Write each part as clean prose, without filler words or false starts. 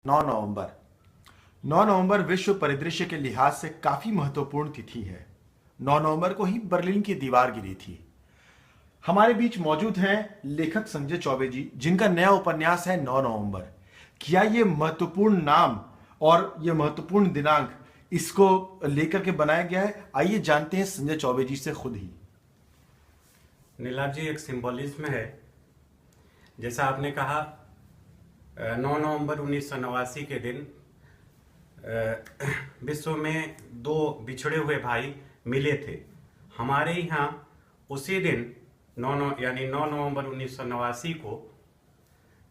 9 नवंबर 9 नवंबर विश्व परिदृश्य के लिहाज से काफी महत्वपूर्ण तिथि है। 9 नवंबर को ही बर्लिन की दीवार गिरी थी। हमारे बीच मौजूद हैं लेखक संजय चौबे जी, जिनका नया उपन्यास है 9 नवंबर। क्या ये महत्वपूर्ण नाम और ये महत्वपूर्ण दिनांक इसको लेकर के बनाया गया है? आइए जानते हैं संजय चौबे जी से खुद ही। नीलाभ जी, एक सिंबोलिज्म है। जैसा आपने कहा, 9 नवंबर 1989 के दिन विश्व में दो बिछड़े हुए भाई मिले थे। हमारे यहाँ उसी दिन 9 नवंबर 1989 को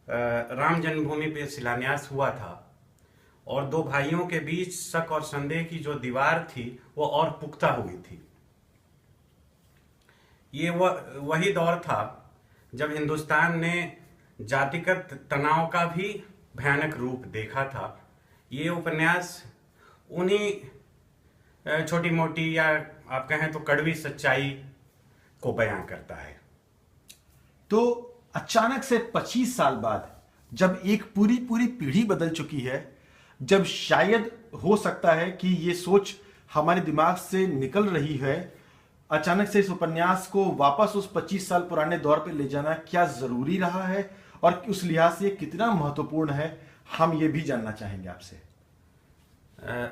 राम जन्मभूमि पे शिलान्यास हुआ था और दो भाइयों के बीच शक और संदेह की जो दीवार थी वो और पुख्ता हुई थी। ये वही दौर था जब हिंदुस्तान ने जातिगत तनाव का भी भयानक रूप देखा था। ये उपन्यास उन्हीं छोटी मोटी या आप कहें तो कड़वी सच्चाई को बयां करता है। तो अचानक से 25 साल बाद जब एक पूरी पूरी पीढ़ी बदल चुकी है, जब शायद हो सकता है कि ये सोच हमारे दिमाग से निकल रही है, अचानक से इस उपन्यास को वापस उस 25 साल पुराने दौर पे ले जाना क्या जरूरी रहा है और उस लिहाज से कितना महत्वपूर्ण है, हम ये भी जानना चाहेंगे आपसे।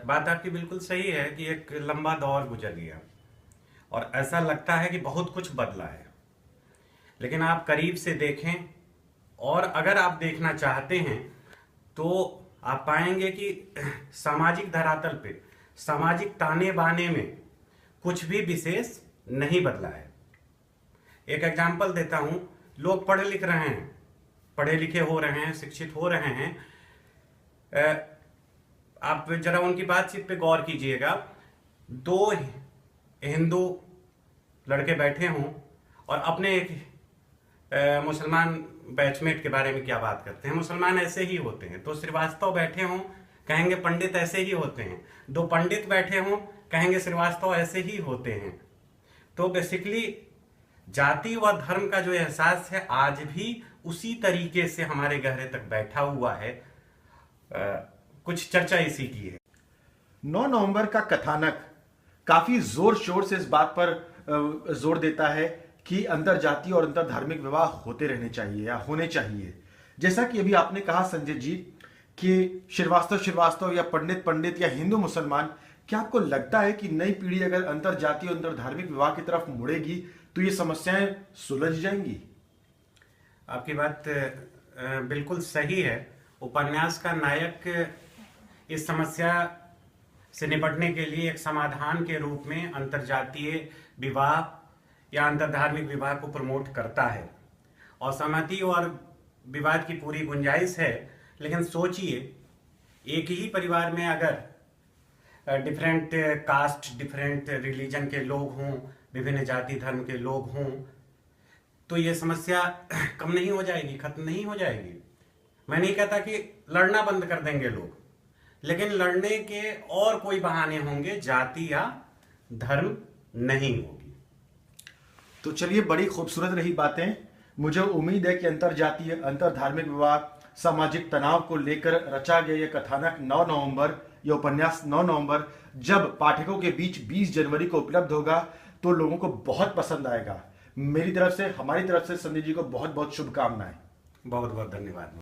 बात आपकी बिल्कुल सही है कि एक लंबा दौर गुजर गया और ऐसा लगता है कि बहुत कुछ बदला है, लेकिन आप करीब से देखें और अगर आप देखना चाहते हैं तो आप पाएंगे कि सामाजिक धरातल पे, सामाजिक ताने बाने में कुछ भी विशेष नहीं बदला है। एक एग्जाम्पल देता हूं, लोग पढ़े लिख रहे हैं, पढ़े लिखे हो रहे हैं, शिक्षित हो रहे हैं। आप जरा उनकी बातचीत पे गौर कीजिएगा। दो हिंदू लड़के बैठे हों और अपने एक मुसलमान बैचमेट के बारे में क्या बात करते हैं, मुसलमान ऐसे ही होते हैं। तो श्रीवास्तव बैठे हों, कहेंगे पंडित ऐसे ही होते हैं। दो पंडित बैठे हों, कहेंगे श्रीवास्तव ऐसे ही होते हैं। तो बेसिकली जाति व धर्म का जो एहसास है आज भी उसी तरीके से हमारे गहरे तक बैठा हुआ है। कुछ चर्चा इसी की है। 9 नवंबर का कथानक काफी जोर शोर से इस बात पर जोर देता है कि अंतर जातीय और अंतर धार्मिक विवाह होते रहने चाहिए या होने चाहिए। जैसा कि अभी आपने कहा संजय जी कि श्रीवास्तव या पंडित पंडित या हिंदू मुसलमान, क्या आपको लगता है कि नई पीढ़ी अगर अंतर जातीय और अंतर धार्मिक विवाह की तरफ मुड़ेगी तो ये समस्याएं सुलझ जाएंगी? आपकी बात बिल्कुल सही है। उपन्यास का नायक इस समस्या से निपटने के लिए एक समाधान के रूप में अंतरजातीय विवाह या अंतरधार्मिक विवाह को प्रमोट करता है। असहमति और विवाद की पूरी गुंजाइश है, लेकिन सोचिए एक ही परिवार में अगर डिफरेंट कास्ट, डिफरेंट रिलीजन के लोग हों, विभिन्न जाति धर्म के लोग हों, तो ये समस्या कम नहीं हो जाएगी, खत्म नहीं हो जाएगी। मैं नहीं कहता कि लड़ना बंद कर देंगे लोग, लेकिन लड़ने के और कोई बहाने होंगे, जाति या धर्म नहीं होगी। तो चलिए, बड़ी खूबसूरत रही बातें। मुझे उम्मीद है कि अंतर जातीय अंतर धार्मिक विवाह, सामाजिक तनाव को लेकर रचा गया यह कथानक 9 नवंबर, यह उपन्यास 9 नवंबर जब पाठकों के बीच 20 जनवरी को उपलब्ध होगा तो लोगों को बहुत पसंद आएगा। मेरी तरफ से, हमारी तरफ से संजय जी को बहुत बहुत शुभकामनाएं। बहुत बहुत धन्यवाद।